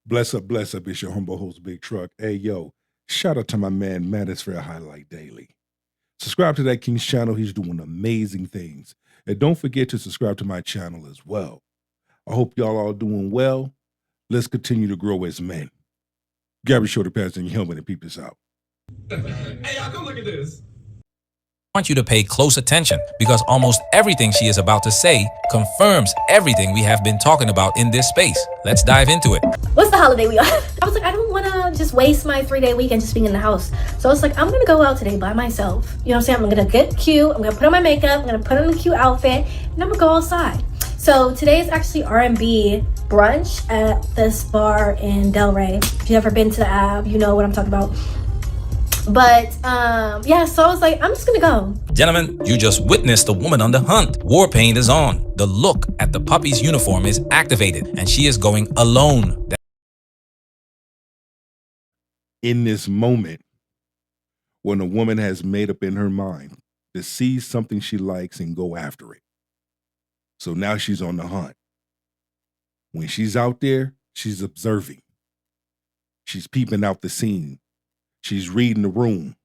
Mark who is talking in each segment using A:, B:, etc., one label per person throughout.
A: Bless up. It's your humble host, Big Truck. Hey, yo, shout out to my man, Manosphere Highlight Daily. Subscribe to that King's channel. He's doing amazing things. And don't forget to subscribe to my channel as well. I hope y'all are doing well. Let's continue to grow as men. Gary Shorty passing your helmet and peep this out.
B: Hey, y'all, come look at this.
C: I want you to pay close attention because almost everything she is about to say confirms everything we have been talking about in this space. Let's dive into it.
D: What's the holiday we on? I was like, I don't want to just waste my 3-day weekend just being in the house. So I was like, I'm going to go out today by myself. You know what I'm saying? I'm going to get cute. I'm going to put on my makeup. I'm going to put on a cute outfit. And I'm going to go outside. So today is actually R&B brunch at this bar in Delray. If you've ever been to the Ave, you know what I'm talking about. But yeah, so I was like, I'm just gonna go.
C: Gentlemen, you just witnessed the woman on the hunt. War paint is on. The look at the puppy's uniform is activated and she is going alone.
A: In this moment, when a woman has made up in her mind to see something she likes and go after it. So now she's on the hunt. When she's out there, she's observing. She's peeping out the scene. She's reading the room.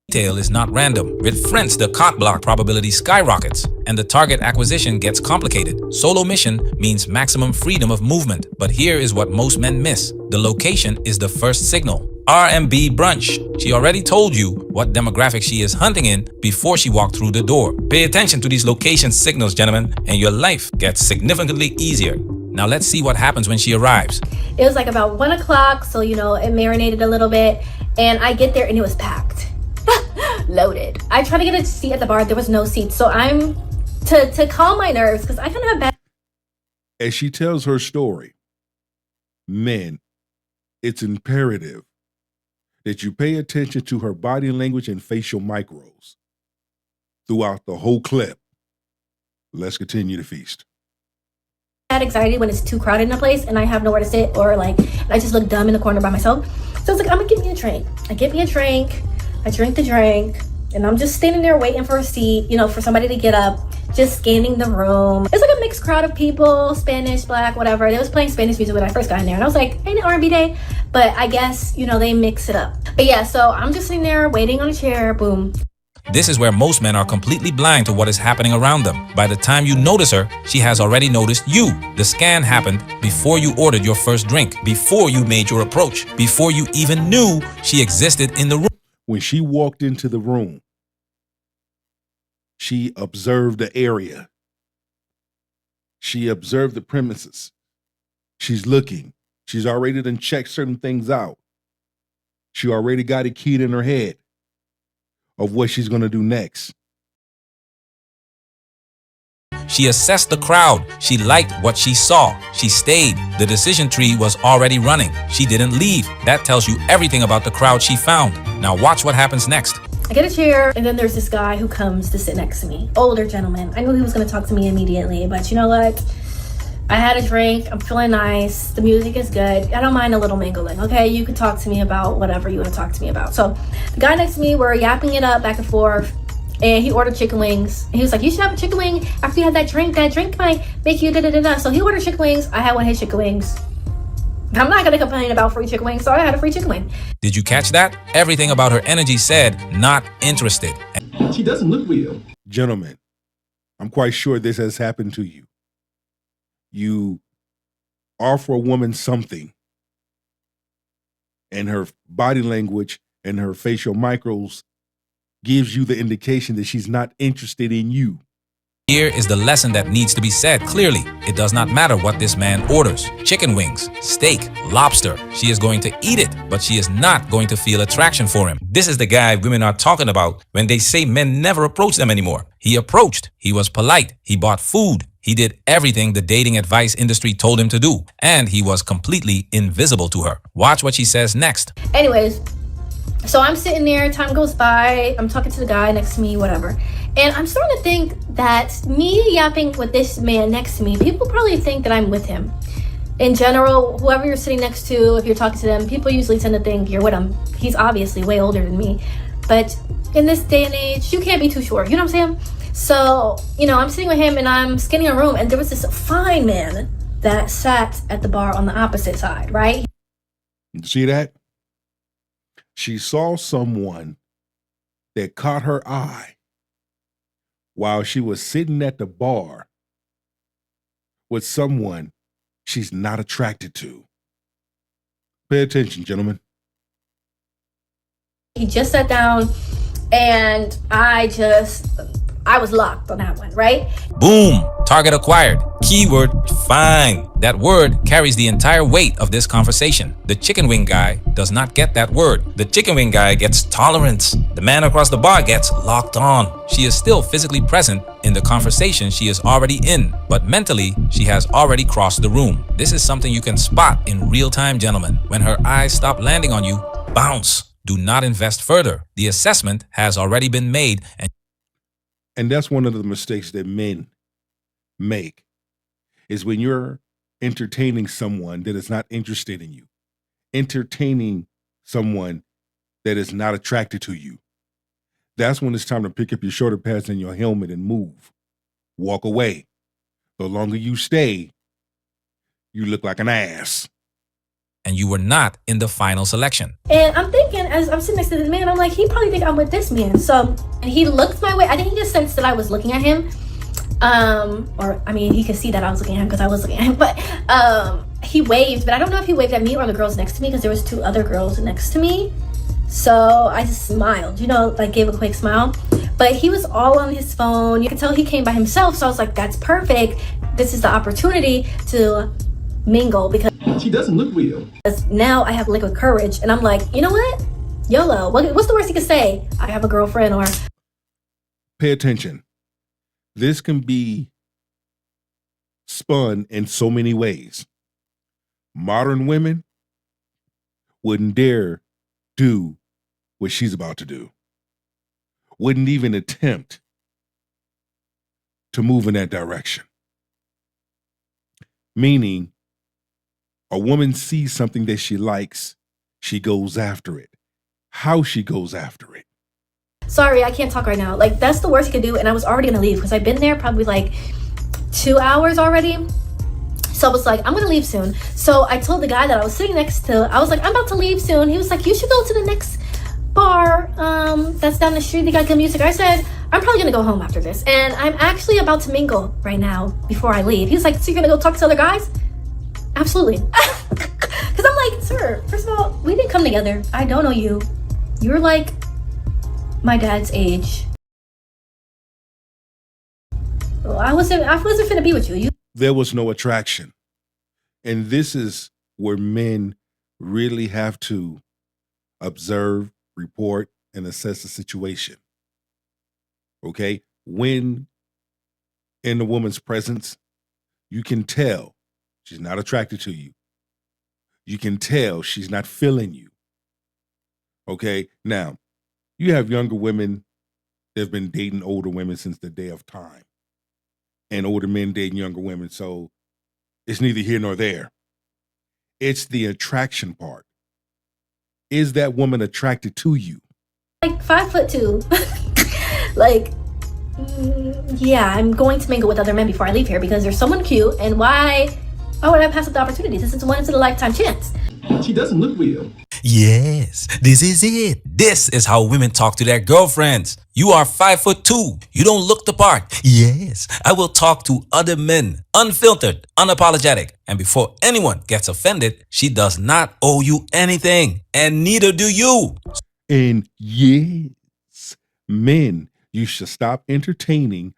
C: Detail is not random. With friends, the cock block probability skyrockets and the target acquisition gets complicated. Solo mission means maximum freedom of movement. But here is what most men miss. The location is the first signal. R&B brunch. She already told you what demographic she is hunting in before she walked through the door. Pay attention to these location signals, gentlemen, and your life gets significantly easier. Now let's see what happens when she arrives.
D: It was like about 1 o'clock, so you know, it marinated a little bit. And I get there and it was packed. Loaded. I tried to get a seat at the bar. There was no seat. So I'm to calm my nerves because I kind of have bad.
A: As she tells her story, men, it's imperative that you pay attention to her body language and facial micros throughout the whole clip. Let's continue to feast.
D: Anxiety when it's too crowded in a place and I have nowhere to sit or like I just look dumb in the corner by myself. So I was like, I'm gonna get me a drink. I get me a drink. I drink the drink. And I'm just standing there waiting for a seat, you know, for somebody to get up, just scanning the room. It's like a mixed crowd of people, Spanish, Black, whatever. They was playing Spanish music when I first got in there. And I was like, ain't it R&B day? But I guess, you know, they mix it up. But yeah, so I'm just sitting there waiting on a chair, boom.
C: This is where most men are completely blind to what is happening around them. By the time you notice her, she has already noticed you. The scan happened before you ordered your first drink, before you made your approach, before you even knew she existed in the room.
A: When she walked into the room, she observed the area. She observed the premises. She's looking. She's already done checked certain things out. She already got it keyed in her head of what she's going to do next.
C: She assessed the crowd. She liked what she saw. She stayed. The decision tree was already running. She didn't leave. That tells you everything about the crowd she found. Now watch what happens next.
D: I get a chair and then there's this guy who comes to sit next to me. Older gentleman. I knew he was going to talk to me immediately, but you know what? I had a drink. I'm feeling nice. The music is good. I don't mind a little mingling, okay? You can talk to me about whatever you want to talk to me about. So the guy next to me, we're yapping it up back and forth. And he ordered chicken wings. And he was like, you should have a chicken wing after you had that drink. That drink might make you da-da-da-da. So he ordered chicken wings. I had one of his chicken wings. I'm not going to complain about free chicken wings, so I had a free chicken wing.
C: Did you catch that? Everything about her energy said, not interested.
B: She doesn't look real.
A: Gentlemen, I'm quite sure this has happened to you. You offer a woman something, and her body language and her facial micros gives you the indication that she's not interested in you.
C: Here is the lesson that needs to be said clearly. It does not matter what this man orders. Chicken wings, steak, lobster. She is going to eat it, but she is not going to feel attraction for him. This is the guy women are talking about when they say men never approach them anymore. He approached. He was polite. He bought food. He did everything the dating advice industry told him to do. And he was completely invisible to her. Watch what she says next.
D: Anyways, so I'm sitting there, time goes by, I'm talking to the guy next to me, whatever. And I'm starting to think that me yapping with this man next to me, people probably think that I'm with him. In general, whoever you're sitting next to, if you're talking to them, people usually tend to think you're with him. He's obviously way older than me. But in this day and age, you can't be too sure. You know what I'm saying? So, I'm sitting with him and I'm scanning a room, and there was this fine man that sat at the bar on the opposite side, right?
A: You see that? She saw someone that caught her eye while she was sitting at the bar with someone she's not attracted to. Pay attention, gentlemen.
D: He just sat down, and I was locked on that one, right?
C: Boom! Target acquired. Keyword, fine. That word carries the entire weight of this conversation. The chicken wing guy does not get that word. The chicken wing guy gets tolerance. The man across the bar gets locked on. She is still physically present in the conversation she is already in, but mentally, she has already crossed the room. This is something you can spot in real time, gentlemen. When her eyes stop landing on you, bounce. Do not invest further. The assessment has already been made,
A: And that's one of the mistakes that men make, is when you're entertaining someone that is not interested in you, entertaining someone that is not attracted to you. That's when it's time to pick up your shoulder pads and your helmet and move. Walk away. The longer you stay, you look like an ass.
C: and you were not in the final selection.
D: And I'm thinking, as I'm sitting next to this man, I'm like, he probably think I'm with this man. So, and he looked my way. I think he just sensed that I was looking at him. He could see that I was looking at him because I was looking at him. But he waved, but I don't know if he waved at me or the girls next to me, because there was 2 other girls next to me. So I just smiled, gave a quick smile. But he was all on his phone. You could tell he came by himself. So I was like, that's perfect. This is the opportunity to mingle, because
B: She doesn't look real.
D: now I have liquid courage. And I'm like, you know what? YOLO. What's the worst he could say? I have a girlfriend. Or
A: Pay attention. This can be spun in so many ways. Modern women wouldn't dare do what she's about to do. Wouldn't even attempt to move in that direction. Meaning, a woman sees something that she likes, she goes after it. How she goes after it.
D: sorry, I can't talk right now. Like, that's the worst you could do. And I was already gonna leave because I've been there probably 2 hours already. So I was like, I'm gonna leave soon. So I told the guy that I was sitting next to, I was like, I'm about to leave soon. He was like, you should go to the next bar that's down the street. They got good music. I said, I'm probably gonna go home after this. And I'm actually about to mingle right now before I leave. He was like, so you're gonna go talk to other guys? Absolutely. Because I'm like, sir, first of all, we didn't come together. I don't know you. You're like my dad's age. I wasn't finna be with you.
A: There was no attraction. And this is where men really have to observe, report, and assess the situation. Okay? When in the woman's presence, you can tell she's not attracted to you. You can tell she's not feeling you. Okay? Now, you have younger women that have been dating older women since the day of time, and older men dating younger women. So it's neither here nor there. It's the attraction part. Is that woman attracted to you?
D: Like 5'2". Yeah, I'm going to mingle with other men before I leave here because there's someone cute, and why would I pass up the opportunity? This is a once in a lifetime chance.
B: She doesn't look real.
C: Yes, this is it. This is how women talk to their girlfriends. You are 5'2". You don't look the part. Yes, I will talk to other men, unfiltered, unapologetic. And before anyone gets offended, she does not owe you anything, and neither do you.
A: And yes, men, you should stop entertaining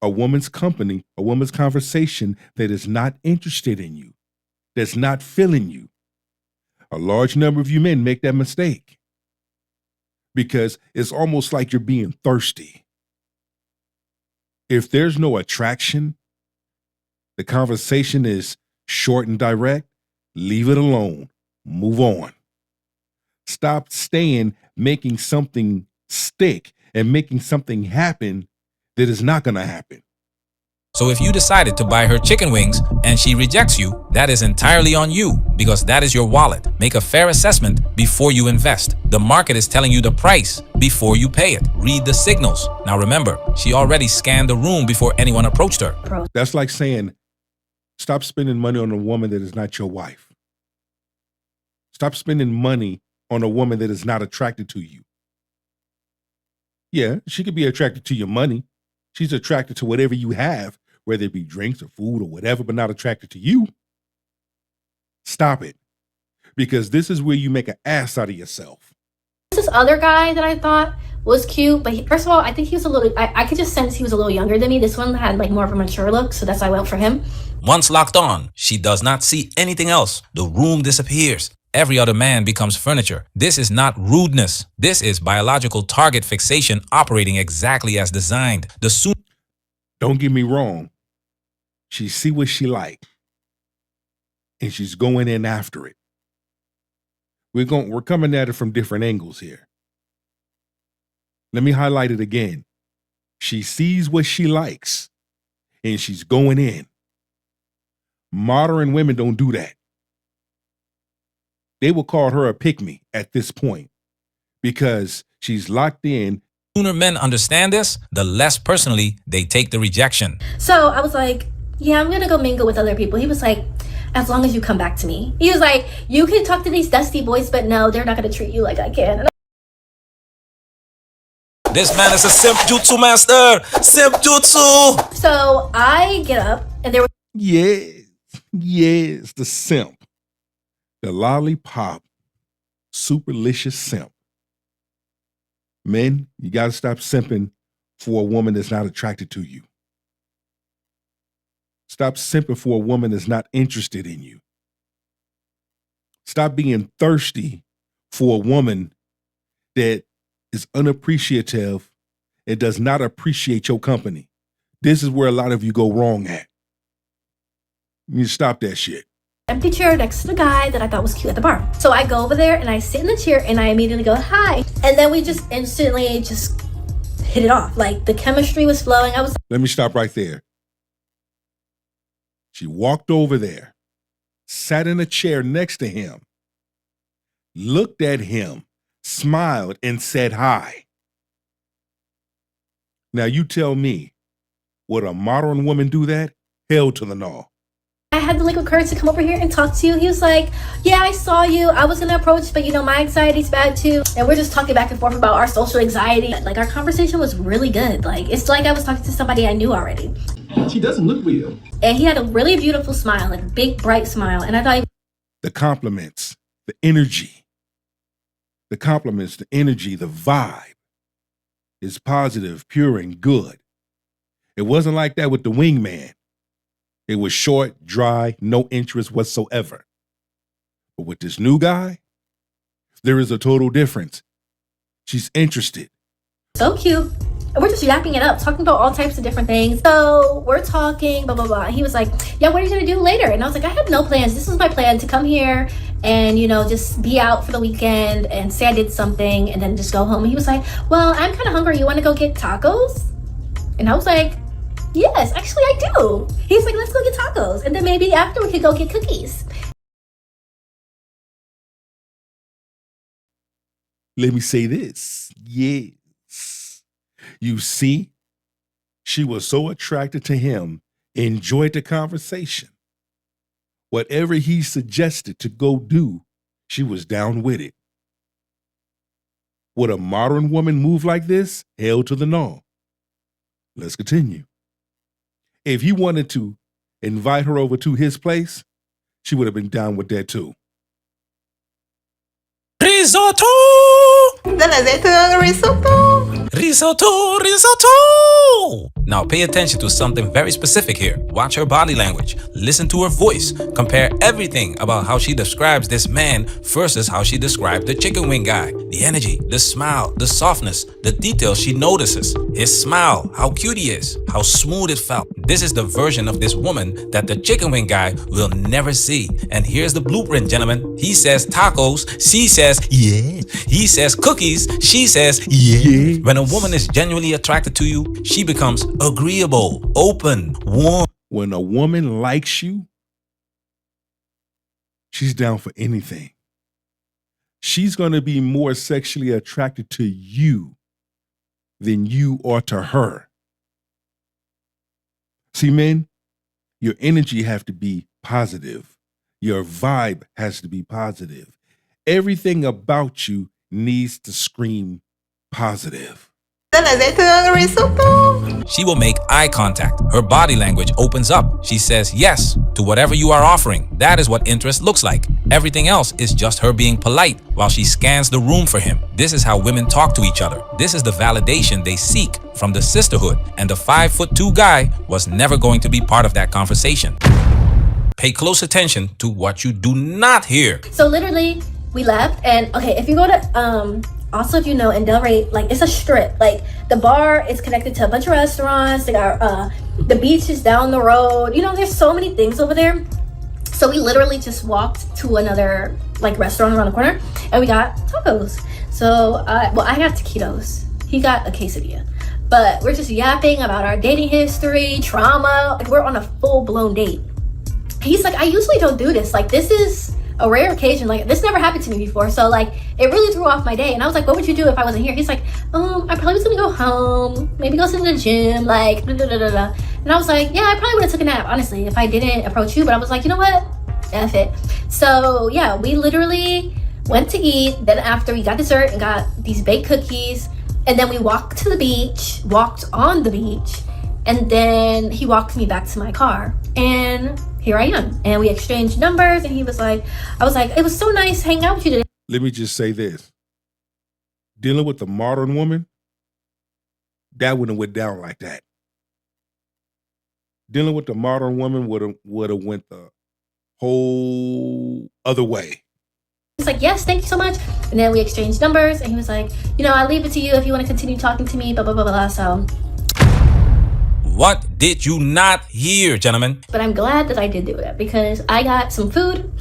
A: a woman's company, a woman's conversation that is not interested in you, that's not feeling you. A large number of you men make that mistake because it's almost like you're being thirsty. If there's no attraction, the conversation is short and direct, leave it alone, move on. Stop staying, making something stick and making something happen that is not going to happen.
C: So if you decided to buy her chicken wings and she rejects you, that is entirely on you because that is your wallet. Make a fair assessment before you invest. The market is telling you the price before you pay it. Read the signals. Now remember, she already scanned the room before anyone approached her.
A: That's like saying, stop spending money on a woman that is not your wife. Stop spending money on a woman that is not attracted to you. Yeah, she could be attracted to your money. She's attracted to whatever you have, whether it be drinks or food or whatever, but not attracted to you. Stop it. Because this is where you make an ass out of yourself.
D: This other guy that I thought was cute, but first of all, I think he was a little, I could just sense he was a little younger than me. This one had like more of a mature look, so that's why I went for him.
C: Once locked on, she does not see anything else. The room disappears. Every other man becomes furniture. This is not rudeness. This is biological target fixation operating exactly as designed.
A: Don't get me wrong. She see what she like, and she's going in after it. We're coming at it from different angles here. Let me highlight it again. She sees what she likes, and she's going in. Modern women don't do that. They will call her a pick-me at this point because she's locked in.
C: The sooner men understand this, the less personally they take the rejection.
D: So I was like, yeah, I'm gonna go mingle with other people. He was like, as long as you come back to me. He was like, you can talk to these dusty boys, but no, they're not gonna treat you like I can. And
C: This man is a simp jutsu master. Simp jutsu.
D: so I get up and there was
A: Yes, the simp. The lollipop, superlicious simp. Men, you got to stop simping for a woman that's not attracted to you. Stop simping for a woman that's not interested in you. Stop being thirsty for a woman that is unappreciative and does not appreciate your company. This is where a lot of you go wrong at. You need to stop that shit.
D: empty chair next to the guy that I thought was cute at the bar. So I go over there and I sit in the chair and I immediately go, hi. And then we just instantly just hit it off. Like the chemistry was flowing. I was
A: Let me stop right there. She walked over there, sat in a chair next to him, looked at him, smiled, and said hi. Now you tell me, would a modern woman do that? Hell to the no.
D: I had the liquid courage to come over here and talk to you. He was like, yeah, I saw you. I was gonna approach, but you know, my anxiety's bad too. And we're just talking back and forth about our social anxiety. Like our conversation was really good. Like it's like I was talking to somebody I knew already.
B: She doesn't look real.
D: And he had a really beautiful smile, like a big bright smile. And I thought
A: The compliments, the energy, the compliments, the energy, the vibe is positive, pure, and good. It wasn't like that with the wingman. It was short, dry, no interest whatsoever. But with this new guy, there is a total difference. She's interested.
D: so cute. And we're just yapping it up, talking about all types of different things. So we're talking, blah, blah, blah. He was like, yeah, what are you gonna do later? And I was like, I have no plans. This was my plan to come here and, you know, just be out for the weekend and say I did something and then just go home. And he was like, well, I'm kind of hungry. You wanna go get tacos? And I was like, yes, actually I do. He's like, let's go get tacos. And then maybe after we could go get cookies.
A: Let me say this. Yes. You see, she was so attracted to him, enjoyed the conversation. Whatever he suggested to go do, she was down with it. Would a modern woman move like this? Hell to the no. Let's continue. If he wanted to invite her over to his place, she would have been down with that too.
C: Risotto!
E: risotto.
C: Risotto! Risotto! Now pay attention to something very specific here. Watch her body language. Listen to her voice. Compare everything about how she describes this man versus how she described the chicken wing guy. The energy, the smile, the softness, the details she notices. His smile, how cute he is, how smooth it felt. This is the version of this woman that the chicken wing guy will never see. And here's the blueprint, gentlemen. He says tacos, she says yeah. He says cookies, she says yeah. When a woman is genuinely attracted to you, she becomes agreeable, open, warm.
A: When a woman likes you, she's down for anything. She's going to be more sexually attracted to you than you are to her. See, men, your energy have to be positive. Your vibe has to be positive. Everything about you needs to scream positive.
C: She will make eye contact. Her body language opens up. She says yes to whatever you are offering. That is what interest looks like. Everything else is just her being polite while she scans the room for him. This is how women talk to each other. This is the validation they seek from the sisterhood. And the 5'2" guy was never going to be part of that conversation. Pay close attention to what you do not hear.
D: So literally, we left, and okay, if you go to also, if you know, in Delray, like, it's a strip. Like, the bar is connected to a bunch of restaurants. They got the beach is down the road. You know, there's so many things over there. So we literally just walked to another like restaurant around the corner, and we got tacos. So well, I got taquitos. He got a quesadilla. But we're just yapping about our dating history, trauma. Like, we're on a full-blown date. He's like, I usually don't do this. Like, this is a rare occasion. Like, this never happened to me before. So, like, it really threw off my day. And I was like, what would you do if I wasn't here? He's like, I probably was gonna go home, maybe go sit in the gym, like, da, da, da, da, da. And I was like, yeah, I probably would have took a nap, honestly, if I didn't approach you. But I was like, you know what? F it. So, yeah, we literally went to eat. Then after, we got dessert and got these baked cookies. And then we walked to the beach, walked on the beach. And then he walked me back to my car. And here I am. And we exchanged numbers. And he was like, I was like, it was so nice hanging out with you today.
A: Let me just say this. Dealing with the modern woman, that wouldn't have went down like that. Dealing with the modern woman would have went the whole other way.
D: He's like, yes, thank you so much. And then we exchanged numbers. And he was like, you know, I'll leave it to you if you want to continue talking to me, blah, blah, blah, blah. So
C: what did you not hear, gentlemen?
D: but I'm glad that I did do that because I got some food,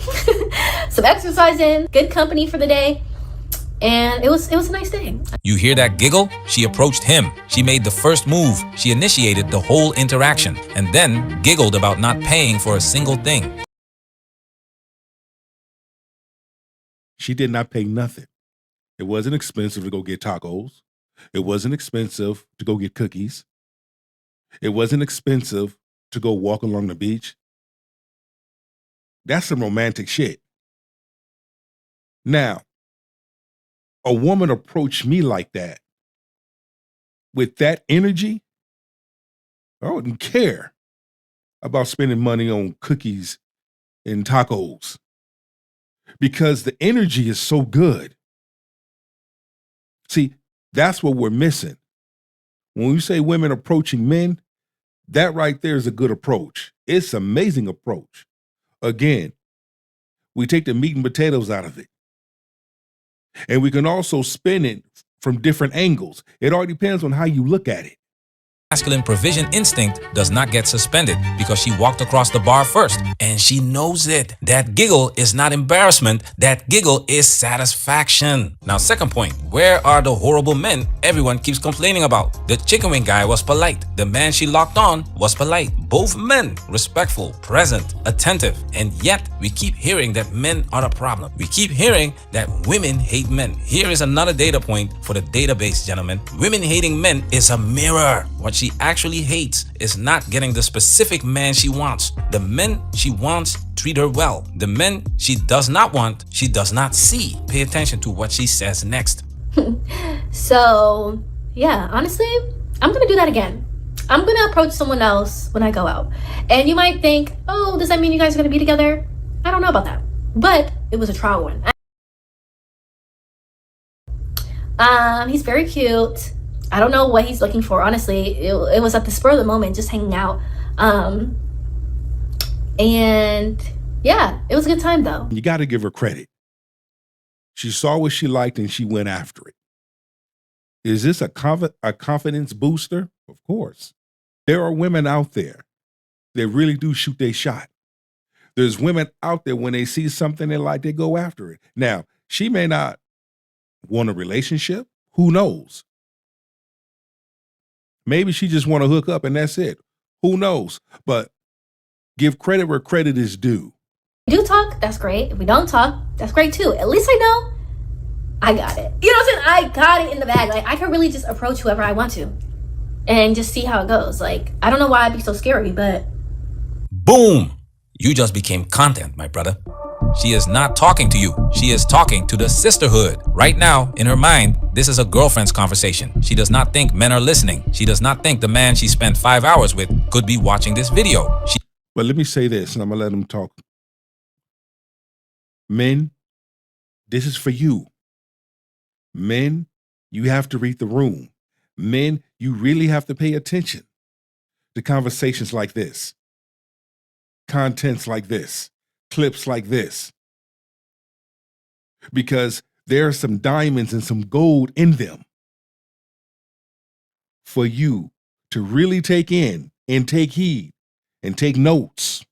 D: some exercise in, good company for the day. And it was a nice day.
C: You hear that giggle? She approached him. She made the first move. She initiated the whole interaction and then giggled about not paying for a single thing.
A: She did not pay nothing. It wasn't expensive to go get tacos. It wasn't expensive to go get cookies. It wasn't expensive to go walk along the beach. That's some romantic shit. Now, a woman approached me like that, with that energy, I wouldn't care about spending money on cookies and tacos because the energy is so good. See, that's what we're missing. When we say women approaching men, that right there is a good approach. It's an amazing approach. Again, we take the meat and potatoes out of it. And we can also spin it from different angles. It all depends on how you look at it.
C: Masculine provision instinct does not get suspended because she walked across the bar first. And she knows it. That giggle is not embarrassment. That giggle is satisfaction. Now, second point, where are the horrible men everyone keeps complaining about? The chicken wing guy was polite. The man she locked on was polite. Both men respectful, present, attentive. And yet we keep hearing that men are the problem. We keep hearing that women hate men. Here is another data point for the database, gentlemen. Women hating men is a mirror. What she actually hates is not getting the specific man she wants. The men she wants treat her well. The men she does not want, she does not see. Pay attention to what she says next.
D: So, yeah, honestly, I'm going to do that again. I'm going to approach someone else when I go out. And you might think, oh, does that mean you guys are going to be together? I don't know about that. But it was a trial one. He's very cute. I don't know what he's looking for, honestly. It was at the spur of the moment, just hanging out. And yeah, it was a good time though.
A: You got to give her credit. She saw what she liked and she went after it. Is this a confidence booster? Of course. There are women out there that really do shoot their shot. There's women out there when they see something they like, they go after it. Now, she may not want a relationship. Who knows? Maybe she just want to hook up and that's it. Who knows? But give credit where credit is due.
D: If we do talk, that's great. If we don't talk, that's great too. At least I know I got it. You know what I'm saying? I got it in the bag. Like, I can really just approach whoever I want to and just see how it goes. Like, I don't know why I'd be so scary, but...
C: Boom! You just became content, my brother. She is not talking to you. She is talking to the sisterhood. Right now, in her mind, this is a girlfriend's conversation. She does not think men are listening. She does not think the man she spent 5 hours with could be watching this video.
A: But let me say this, and I'm going to let them talk. Men, this is for you. Men, you have to read the room. Men, you really have to pay attention to conversations like this, contents like this, clips like this, because there are some diamonds and some gold in them for you to really take in and take heed and take notes.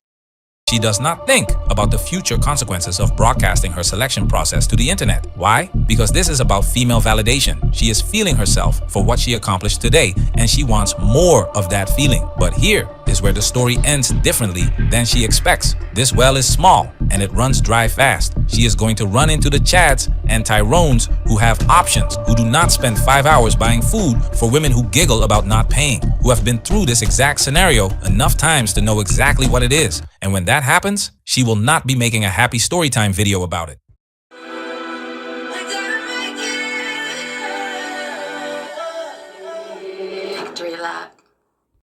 C: She does not think about the future consequences of broadcasting her selection process to the internet. Why? Because this is about female validation. She is feeling herself for what she accomplished today, and she wants more of that feeling. But here is where the story ends differently than she expects. This well is small, and it runs dry fast. She is going to run into the Chads and Tyrones who have options, who do not spend 5 hours buying food for women who giggle about not paying, who have been through this exact scenario enough times to know exactly what it is. And when that happens, she will not be making a happy storytime video about it.